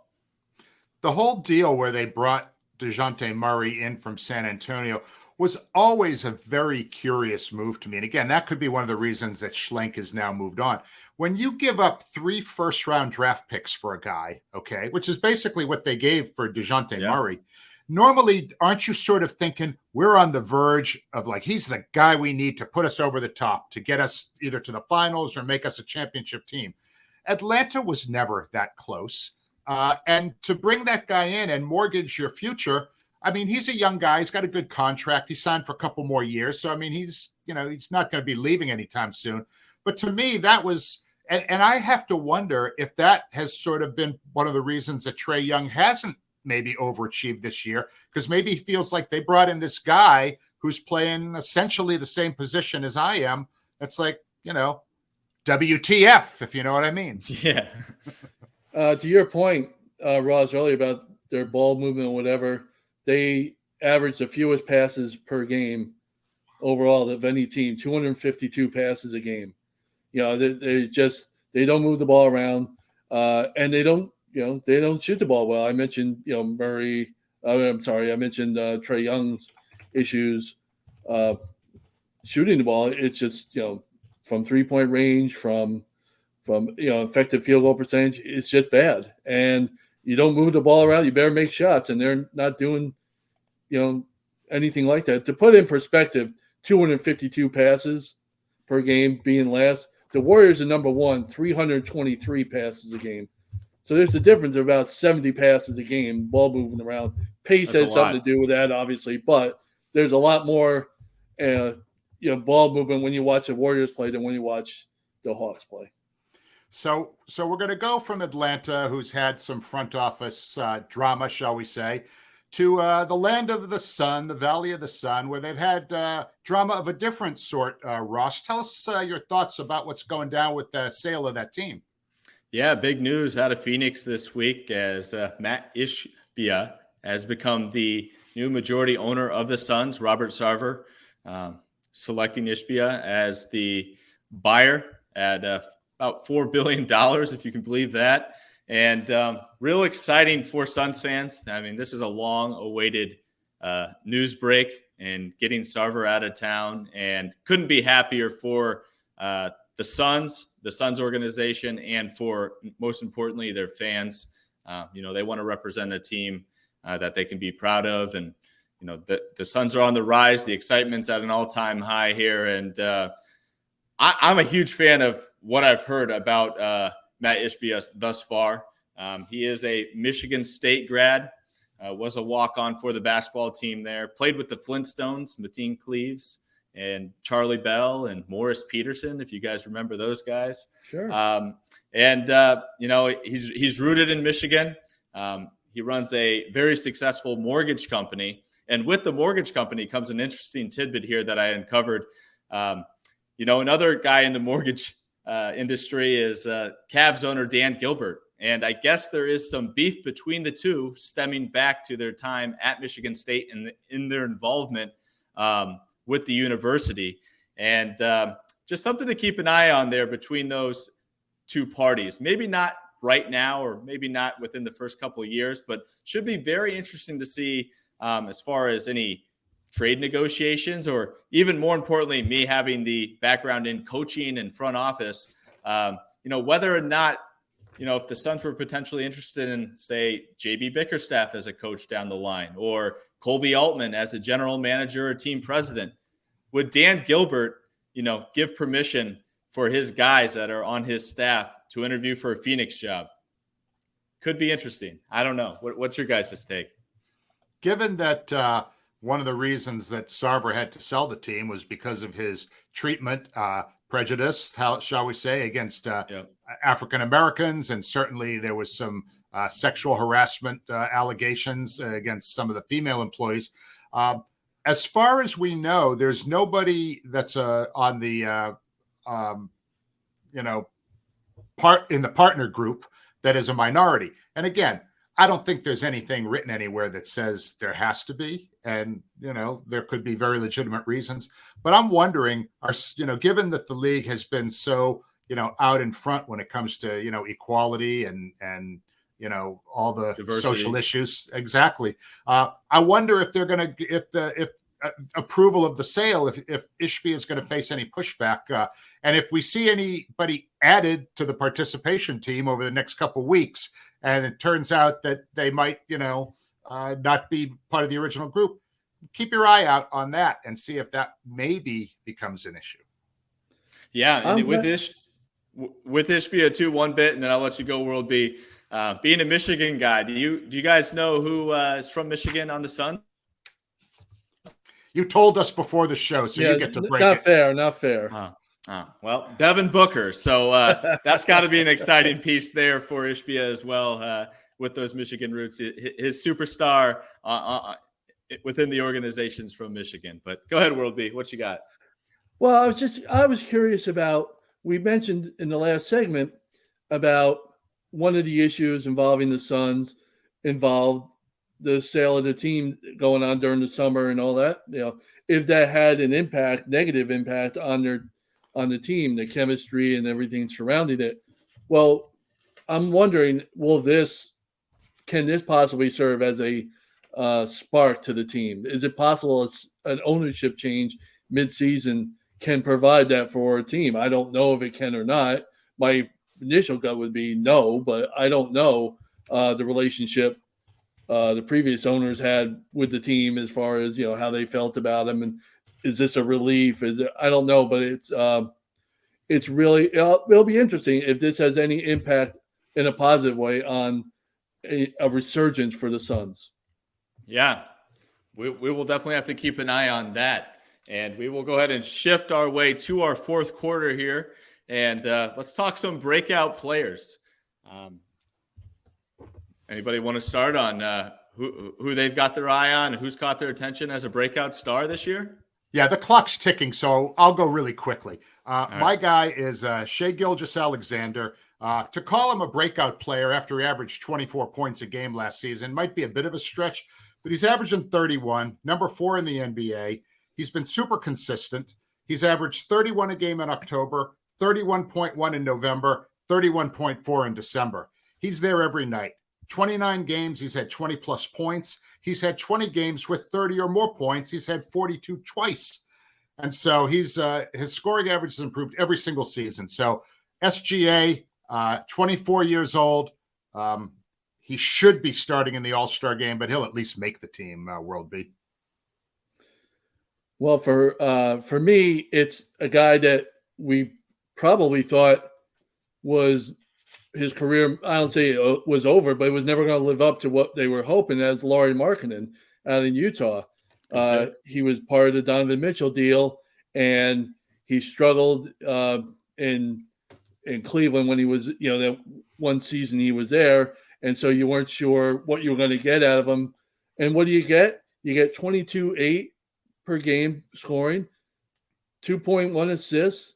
[SPEAKER 2] The whole deal where they brought DeJounte Murray in from San Antonio was always a very curious move to me. And again, that could be one of the reasons that Schlenk has now moved on. When you give up 3 first-round draft picks for a guy, okay, which is basically what they gave for DeJounte Murray, normally, aren't you sort of thinking we're on the verge of like, he's the guy we need to put us over the top to get us either to the finals or make us a championship team? Atlanta was never that close. And to bring that guy in and mortgage your future, I mean, he's a young guy. He's got a good contract. He signed for a couple more years. So, I mean, he's not going to be leaving anytime soon. But to me, that was, and I have to wonder if that has sort of been one of the reasons that Trae Young hasn't maybe overachieved this year, because maybe he feels like they brought in this guy who's playing essentially the same position as I am. It's like, WTF, if you know what I mean.
[SPEAKER 1] Yeah.
[SPEAKER 3] To your point, Ross, earlier about their ball movement or whatever, they average the fewest passes per game overall of any team, 252 passes a game. They don't move the ball around, and they don't shoot the ball well. I mentioned, Murray. I mentioned Trae Young's issues shooting the ball. It's just, from 3-point range, from effective field goal percentage, it's just bad. And you don't move the ball around, you better make shots, and they're not doing, anything like that. To put in perspective, 252 passes per game being last. The Warriors are number one, 323 passes a game. So there's a difference of about 70 passes a game, ball moving around. Pace has something to do with that, obviously, but there's a lot more ball movement when you watch the Warriors play than when you watch the Hawks play.
[SPEAKER 2] So we're going to go from Atlanta, who's had some front office drama, shall we say, to the land of the sun, the Valley of the Sun, where they've had drama of a different sort. Ross, tell us your thoughts about what's going down with the sale of that team.
[SPEAKER 1] Yeah, big news out of Phoenix this week as Matt Ishbia has become the new majority owner of the Suns. Robert Sarver selecting Ishbia as the buyer at about $4 billion, if you can believe that. And real exciting for Suns fans. I mean, this is a long-awaited news break, and getting Sarver out of town, and couldn't be happier for the Suns organization, and for, most importantly, their fans. They want to represent a team that they can be proud of. And, the Suns are on the rise. The excitement's at an all-time high here. And I'm a huge fan of what I've heard about Matt Ishbia thus far. He is a Michigan State grad, was a walk-on for the basketball team there, played with the Flintstones, Mateen Cleaves, and Charlie Bell and Morris Peterson, if you guys remember those guys.
[SPEAKER 3] Sure.
[SPEAKER 1] He's rooted in Michigan. He runs a very successful mortgage company. And with the mortgage company comes an interesting tidbit here that I uncovered. Another guy in the mortgage industry is Cavs owner Dan Gilbert. And I guess there is some beef between the two stemming back to their time at Michigan State and in their involvement with the university. And just something to keep an eye on there between those two parties. Maybe not right now, or maybe not within the first couple of years, but should be very interesting to see as far as any trade negotiations, or even more importantly, me having the background in coaching and front office, whether or not, if the Suns were potentially interested in, say, JB Bickerstaff as a coach down the line, or Colby Altman as a general manager or team president, would Dan Gilbert, give permission for his guys that are on his staff to interview for a Phoenix job? Could be interesting. I don't know. What's your guys' take?
[SPEAKER 2] Given that one of the reasons that Sarver had to sell the team was because of his treatment, prejudice, shall we say, against African Americans, and certainly there was some sexual harassment allegations against some of the female employees. As far as we know, there's nobody that's on the part in the partner group that is a minority. And again, I don't think there's anything written anywhere that says there has to be. And, there could be very legitimate reasons. But I'm wondering, given that the league has been so, out in front when it comes to, equality and all the
[SPEAKER 1] diversity,
[SPEAKER 2] social issues. Exactly. I wonder if they're going to, if approval of the sale, if Ishbia is going to face any pushback. And if we see anybody added to the participation team over the next couple of weeks, and it turns out that they might, not be part of the original group. Keep your eye out on that and see if that maybe becomes an issue.
[SPEAKER 1] Yeah, and with Ishbia too, one bit, and then I'll let you go, World B. Being a Michigan guy, do you guys know who is from Michigan on the Sun?
[SPEAKER 2] You told us before the show, so you get to break
[SPEAKER 3] not
[SPEAKER 2] it.
[SPEAKER 3] Not fair.
[SPEAKER 1] Well, Devin Booker. So that's got to be an exciting piece there for Ishbia as well with those Michigan roots. His superstar within the organizations from Michigan. But go ahead, World B. What you got?
[SPEAKER 3] Well, I was curious about, we mentioned in the last segment about one of the issues involving the Suns involved the sale of the team going on during the summer and all that. If that had an negative impact on the team, the chemistry and everything surrounding it. Well, I'm wondering, can this possibly serve as a spark to the team? Is it possible an ownership change mid-season can provide that for a team? I don't know if it can or not. My initial gut would be no, but I don't know the relationship the previous owners had with the team as far as how they felt about them, and is this a relief? I don't know, but it's really it'll be interesting if this has any impact in a positive way on a resurgence for the Suns.
[SPEAKER 1] Yeah, we will definitely have to keep an eye on that. And we will go ahead and shift our way to our fourth quarter here. And let's talk some breakout players. Anybody want to start on who they've got their eye on, who's caught their attention as a breakout star this year?
[SPEAKER 2] Yeah, the clock's ticking, so I'll go really quickly. My guy is Shai Gilgeous-Alexander. To call him a breakout player after he averaged 24 points a game last season might be a bit of a stretch, but he's averaging 31, number 4 in the NBA. He's been super consistent. He's averaged 31 a game in October, 31.1 in November, 31.4 in December. He's there every night. 29 games, he's had 20-plus points. He's had 20 games with 30 or more points. He's had 42 twice. And so his scoring average has improved every single season. So SGA, 24 years old. He should be starting in the All-Star game, but he'll at least make the team, World B.
[SPEAKER 3] Well, for me, it's a guy that we probably thought was his career, I don't say it was over, but it was never going to live up to what they were hoping, as Lauri Markkanen out in Utah. Okay. He was part of the Donovan Mitchell deal, and he struggled in Cleveland when he was, that one season he was there, and so you weren't sure what you were going to get out of him. And what do you get? You get 22.8 per game scoring, 2.1 assists.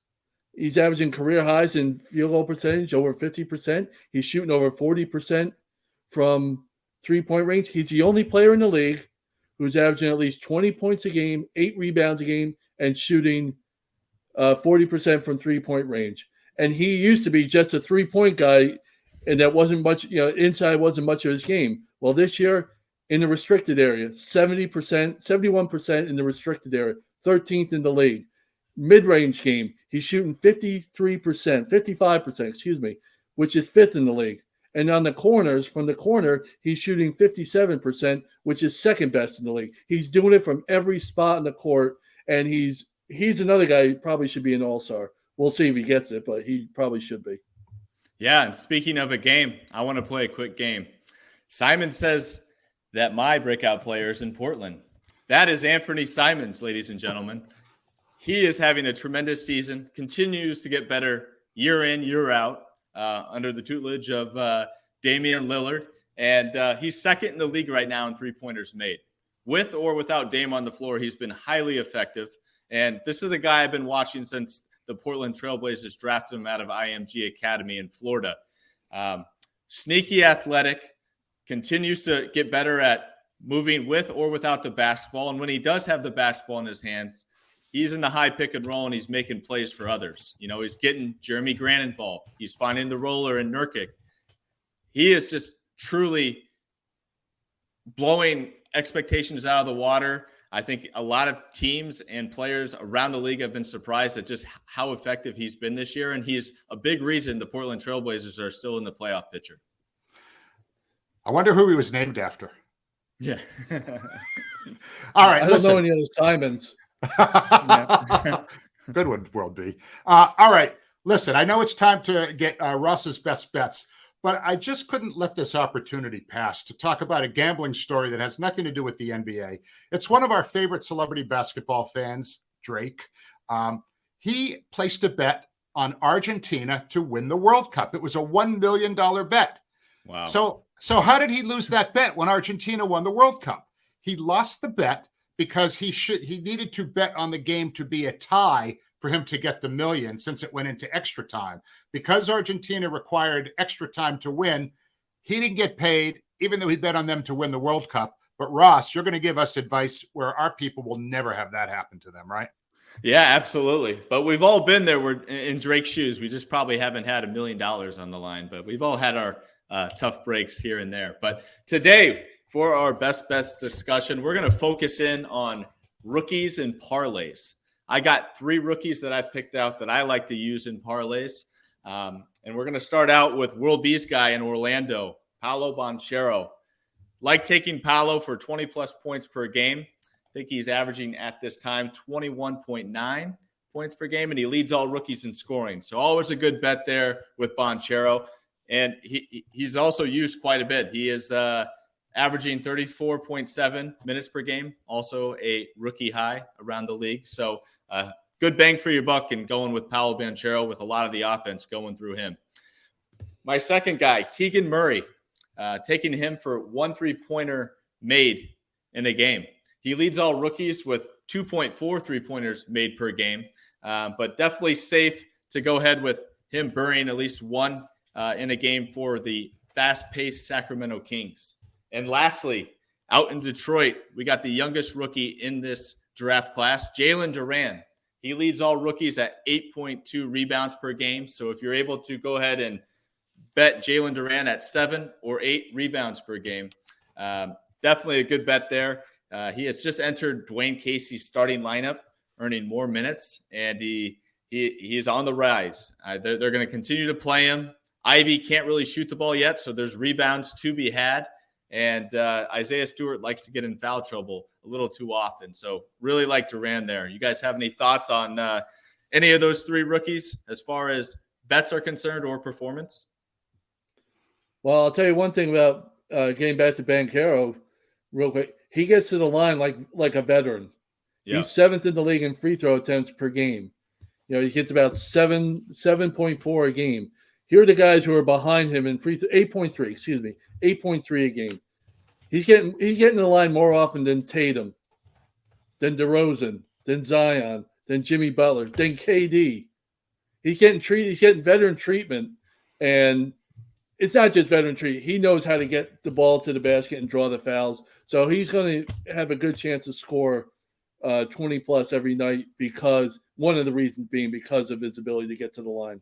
[SPEAKER 3] He's averaging career highs in field goal percentage, over 50%. He's shooting over 40% from three-point range. He's the only player in the league who's averaging at least 20 points a game, 8 rebounds a game, and shooting 40% from three-point range. And he used to be just a three-point guy, and that wasn't much, inside wasn't much of his game. Well, this year, in the restricted area, 70%, 71% in the restricted area, 13th in the league. Mid-range game, he's shooting 55%, which is 5th in the league. And on the corners, from the corner, he's shooting 57%, which is 2nd best in the league. He's doing it from every spot in the court, and he's another guy who probably should be an all-star. We'll see if he gets it, but he probably should be.
[SPEAKER 1] Yeah, and speaking of a game, I want to play a quick game. Simon says that my breakout player is in Portland. That is Anthony Simons, ladies and gentlemen. He is having a tremendous season, continues to get better year in, year out under the tutelage of Damian Lillard. And he's 2nd in the league right now in three-pointers made. With or without Dame on the floor, he's been highly effective. And this is a guy I've been watching since the Portland Trailblazers drafted him out of IMG Academy in Florida. Sneaky athletic, continues to get better at moving with or without the basketball. And when he does have the basketball in his hands, he's in the high pick and roll, and he's making plays for others. He's getting Jeremy Grant involved. He's finding the roller in Nurkic. He is just truly blowing expectations out of the water. I think a lot of teams and players around the league have been surprised at just how effective he's been this year, and he's a big reason the Portland Trailblazers are still in the playoff picture.
[SPEAKER 2] I wonder who he was named after.
[SPEAKER 1] Yeah.
[SPEAKER 2] All right.
[SPEAKER 3] I don't know any of those Simons.
[SPEAKER 2] Good one, World B. All right. Listen, I know it's time to get Russ's best bets, but I just couldn't let this opportunity pass to talk about a gambling story that has nothing to do with the NBA. It's one of our favorite celebrity basketball fans, Drake. He placed a bet on Argentina to win the World Cup. It was a $1 million bet.
[SPEAKER 1] Wow.
[SPEAKER 2] So how did he lose that bet when Argentina won the World Cup? He lost the bet because he needed to bet on the game to be a tie for him to get the million, since it went into extra time. Because Argentina required extra time to win, he didn't get paid, even though he bet on them to win the World Cup. But Ross, you're going to give us advice where our people will never have that happen to them, right?
[SPEAKER 1] Yeah, absolutely. But we've all been there. We're in Drake's shoes. We just probably haven't had $1 million on the line, but we've all had our tough breaks here and there. But today, for our best bets discussion, we're going to focus in on rookies and parlays. I got 3 rookies that I've picked out that I like to use in parlays. And we're going to start out with World B's guy in Orlando, Paolo Banchero. Like taking Paolo for 20-plus points per game. I think he's averaging at this time 21.9 points per game, and he leads all rookies in scoring. So always a good bet there with Banchero. And he's also used quite a bit. He is averaging 34.7 minutes per game, also a rookie high around the league. So good bang for your buck and going with Paolo Banchero with a lot of the offense going through him. My second guy, Keegan Murray, taking him for 1 3-pointer made in a game. He leads all rookies with 2.4 3-pointers made per game, but definitely safe to go ahead with him burying at least one in a game for the fast-paced Sacramento Kings. And lastly, out in Detroit, we got the youngest rookie in this draft class, Jalen Duran. He leads all rookies at 8.2 rebounds per game. So if you're able to go ahead and bet Jalen Duran at 7 or 8 rebounds per game, definitely a good bet there. He has just entered Dwayne Casey's starting lineup, earning more minutes, and he's on the rise. They're going to continue to play him. Ivy can't really shoot the ball yet, so there's rebounds to be had. And Isaiah Stewart likes to get in foul trouble a little too often. So really like Duran there. You guys have any thoughts on any of those 3 rookies as far as bets are concerned or performance?
[SPEAKER 3] Well, I'll tell you one thing about getting back to Banchero real quick. He gets to the line like a veteran. Yeah. He's 7th in the league in free throw attempts per game. You know, he gets about 7.4 a game. Here are the guys who are behind him in free throw, 8.3 a game. He's getting the line more often than Tatum, than DeRozan, than Zion, than Jimmy Butler, than KD. He's getting veteran treatment, and it's not just veteran treatment. He knows how to get the ball to the basket and draw the fouls. So he's going to have a good chance to score 20 plus every night, because one of the reasons being because of his ability to get to the line.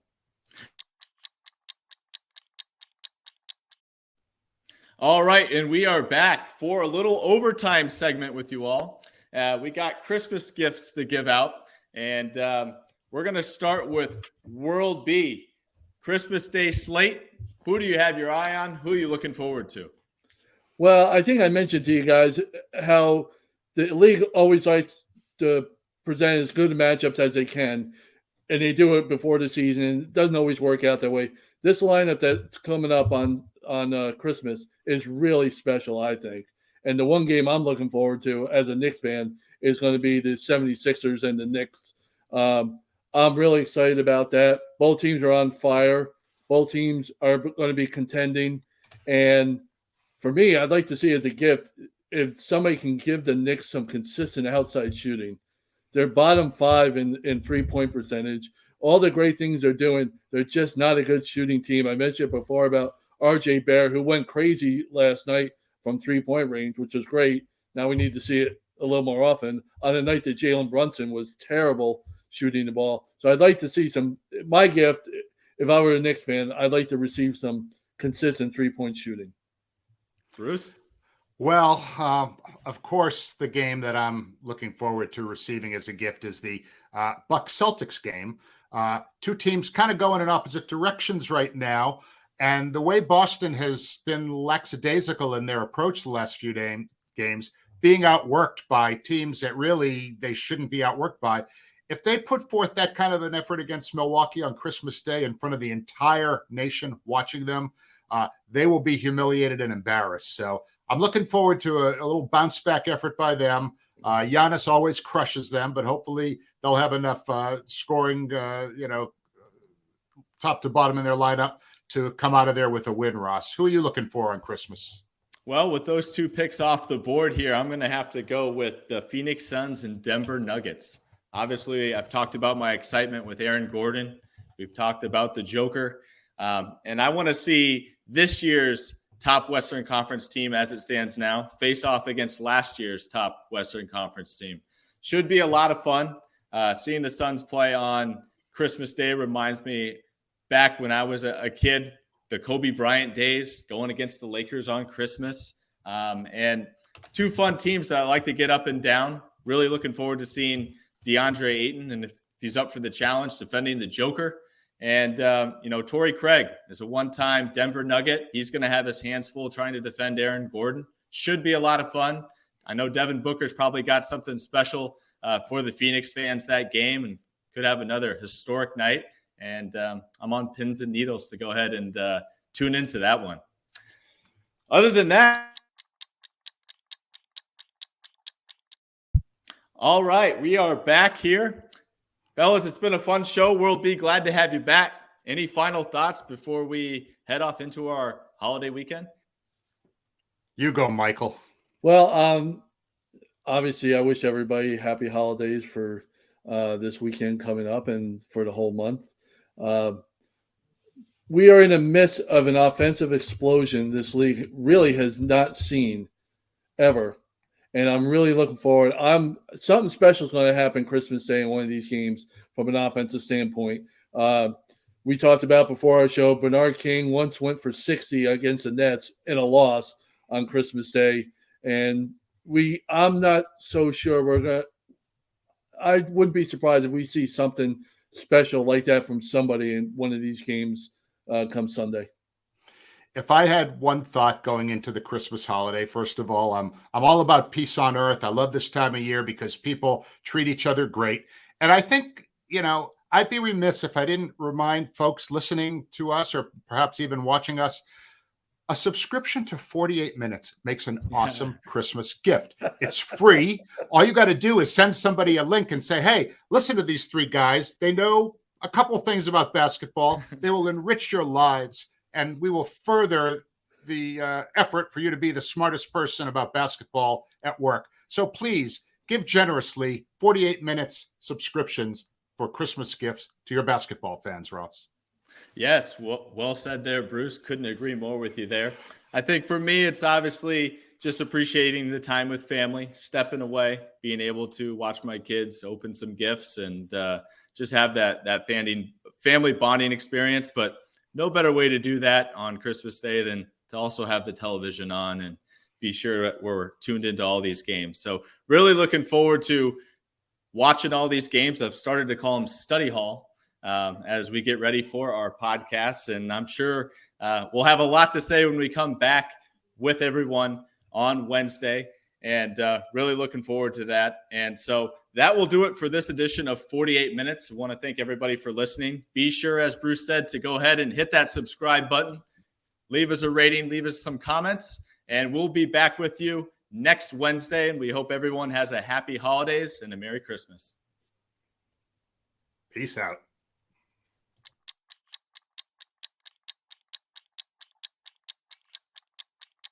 [SPEAKER 1] All right, and we are back for a little overtime segment with you all. We got Christmas gifts to give out, and we're going to start with World B. Christmas Day slate. Who do you have your eye on? Who are you looking forward to?
[SPEAKER 3] Well, I think I mentioned to you guys how the league always likes to present as good matchups as they can, and they do it before the season. It doesn't always work out that way. This lineup that's coming up on Christmas is really special, I think. And the one game I'm looking forward to as a Knicks fan is going to be the 76ers and the Knicks. I'm really excited about that. Both teams are on fire. Both teams are going to be contending. And for me, I'd like to see as a gift if somebody can give the Knicks some consistent outside shooting. They're bottom 5 in three-point percentage. All the great things they're doing, they're just not a good shooting team. I mentioned before about RJ Barrett, who went crazy last night from three-point range, which was great. Now we need to see it a little more often. On a night that Jalen Brunson was terrible shooting the ball. So I'd like to see my gift, if I were a Knicks fan, I'd like to receive some consistent three-point shooting.
[SPEAKER 1] Bruce?
[SPEAKER 2] Well, of course, the game that I'm looking forward to receiving as a gift is the Bucks-Celtics game. 2 teams kind of going in opposite directions right now. And the way Boston has been lackadaisical in their approach the last few games, being outworked by teams that really they shouldn't be outworked by. If they put forth that kind of an effort against Milwaukee on Christmas Day in front of the entire nation watching them, they will be humiliated and embarrassed. So I'm looking forward to a little bounce back effort by them. Giannis always crushes them, but hopefully they'll have enough scoring, top to bottom in their lineup to come out of there with a win, Ross. Who are you looking for on Christmas?
[SPEAKER 1] Well, with those two picks off the board here, I'm going to have to go with the Phoenix Suns and Denver Nuggets. Obviously, I've talked about my excitement with Aaron Gordon. We've talked about the Joker. And I want to see this year's top Western Conference team as it stands now face off against last year's top Western Conference team. Should be a lot of fun. Seeing the Suns play on Christmas Day reminds me back when I was a kid, the Kobe Bryant days, going against the Lakers on Christmas. And two fun teams that I like to get up and down. Really looking forward to seeing DeAndre Ayton, and if he's up for the challenge, defending the Joker. And, Torrey Craig is a one-time Denver Nugget. He's going to have his hands full trying to defend Aaron Gordon. Should be a lot of fun. I know Devin Booker's probably got something special for the Phoenix fans that game and could have another historic night. And I'm on pins and needles to go ahead and tune into that one. Other than that, all right, we are back here. Fellas, it's been a fun show. We'll be glad to have you back. Any final thoughts before we head off into our holiday weekend?
[SPEAKER 2] You go, Michael.
[SPEAKER 3] Well, obviously, I wish everybody happy holidays for this weekend coming up and for the whole month. We are in the midst of an offensive explosion this league really has not seen ever. And I'm really looking forward. Something special is going to happen Christmas Day in one of these games from an offensive standpoint. We talked about before our show, Bernard King once went for 60 against the Nets in a loss on Christmas Day. And I'm not so sure I wouldn't be surprised if we see something special like that from somebody in one of these games come Sunday.
[SPEAKER 2] If I had one thought going into the Christmas holiday, first of all, I'm all about peace on earth. I love this time of year because people treat each other great. And I think, I'd be remiss if I didn't remind folks listening to us or perhaps even watching us, a subscription to 48 Minutes makes an awesome Christmas gift. It's free. All you got to do is send somebody a link and say, hey, listen to these three guys. They know a couple things about basketball. They will enrich your lives. And we will further the effort for you to be the smartest person about basketball at work. So please give generously 48 Minutes subscriptions for Christmas gifts to your basketball fans, Ross.
[SPEAKER 1] Yes, well said there, Bruce. Couldn't agree more with you there. I think for me, it's obviously just appreciating the time with family, stepping away, being able to watch my kids open some gifts and just have that family bonding experience. But no better way to do that on Christmas Day than to also have the television on and be sure that we're tuned into all these games. So really looking forward to watching all these games. I've started to call them study hall as we get ready for our podcasts. And I'm sure we'll have a lot to say when we come back with everyone on Wednesday. And really looking forward to that. And so that will do it for this edition of 48 Minutes. I want to thank everybody for listening. Be sure, as Bruce said, to go ahead and hit that subscribe button. Leave us a rating. Leave us some comments. And we'll be back with you next Wednesday. And we hope everyone has a happy holidays and a Merry Christmas.
[SPEAKER 2] Peace out.